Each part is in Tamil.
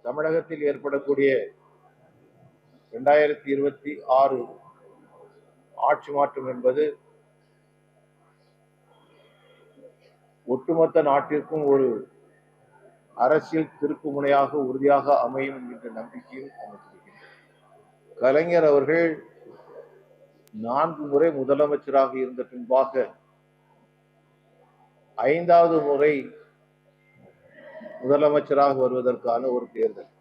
தமிழகத்தில் ஏற்படக்கூடிய 2026 ஆட்சி மாற்றம் என்பது ஒட்டுமொத்த நாட்டிற்கும் ஒரு அரசியல் திருப்பு முனையாக உறுதியாக அமையும் என்கின்ற நம்பிக்கையும் நமக்கு இருக்கின்றது. கலைஞர் அவர்கள் 4 முறை முதலமைச்சராக இருந்த பின்பாக 5வது முறை முதலமைச்சராக வருவதற்கான ஒரு தேர்தல்.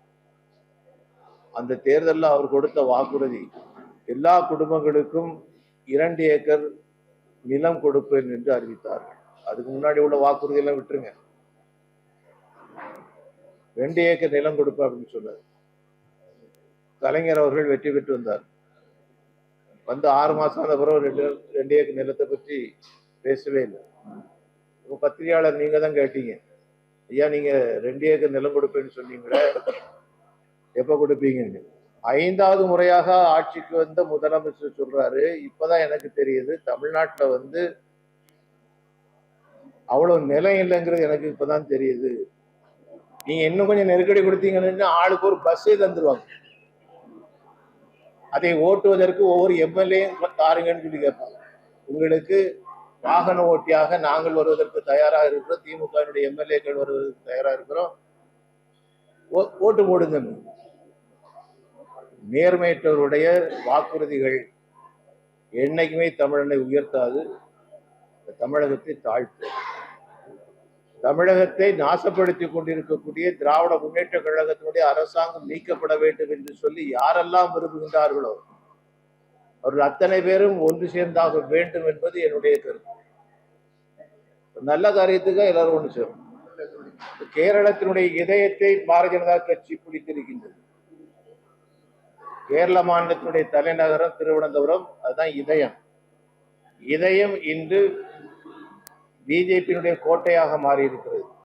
அந்த தேர்தலில் அவர் கொடுத்த வாக்குறுதி எல்லா குடும்பங்களுக்கும் 2 ஏக்கர் நிலம் கொடுப்பேன் என்று அறிவித்தார்கள். அதுக்கு முன்னாடி உள்ள வாக்குறுதி எல்லாம் விட்டுருங்க. 2 ஏக்கர் நிலம் கொடுப்பேன் அப்படின்னு சொன்னார். கலைஞர் அவர்கள் வெற்றி பெற்று வந்தார். வந்து 6 மாசம் ஆன பிறகு 2 ஏக்கர் நிலத்தை பற்றி பேசவே இல்லை. பத்திரிகையாளர் நீங்க தான் கேட்டீங்க, ஐயா நீங்க 2 ஏக்கர் நிலம் கொடுப்பேன்னு சொன்னீங்களே, எப்ப கொடுப்பீங்கன்னு. 5வது முறையாக ஆட்சிக்கு வந்த முதலமைச்சர் சொல்றாரு, இப்பதான் எனக்கு தெரியுது தமிழ்நாட்டில் வந்து அவ்வளவு நிலம் இல்லைங்கிறது எனக்கு இப்பதான் தெரியுது. நீங்க இன்னும் கொஞ்சம் நெருக்கடி கொடுத்தீங்கன்னு ஆளுக்கு ஒரு பஸ்ஸே தந்துருவாங்க. அதை ஓட்டுவதற்கு ஒவ்வொரு எம்எல்ஏயும் தாருங்கன்னு சொல்லி கேட்பாங்க. உங்களுக்கு வாகன ஓட்டியாக நாங்கள் வருவதற்கு தயாராக இருக்கிறோம், திமுக எம்எல்ஏக்கள் வருவதற்கு தயாராக இருக்கிறோம், ஓட்டு போடுங்க. நேர்மையற்றவருடைய வாக்குறுதிகள் என்னைக்குமே தமிழனை உயர்த்தாது, தமிழகத்தை தாழ்த்து. தமிழகத்தை நாசப்படுத்தி கொண்டிருக்கக்கூடிய திராவிட முன்னேற்ற கழகத்தினுடைய அரசாங்கம் நீக்கப்பட வேண்டும் என்று சொல்லி யாரெல்லாம் விரும்புகின்றார்களோ அவர்கள் அத்தனை பேரும் ஒன்று சேர்ந்தாக வேண்டும் என்பது என்னுடைய கருத்து. நல்ல காரியத்துக்கு எல்லாரும் ஒன்று சேரும். கேரளத்தினுடைய இதயத்தை பாரதிய ஜனதா கட்சி பிடித்திருக்கின்றது. கேரள மாநிலத்தினுடைய தலைநகரம் திருவனந்தபுரம், அதுதான் இதயம். இதயம் இன்று பிஜேபியினுடைய கோட்டையாக மாறி இருக்கிறது.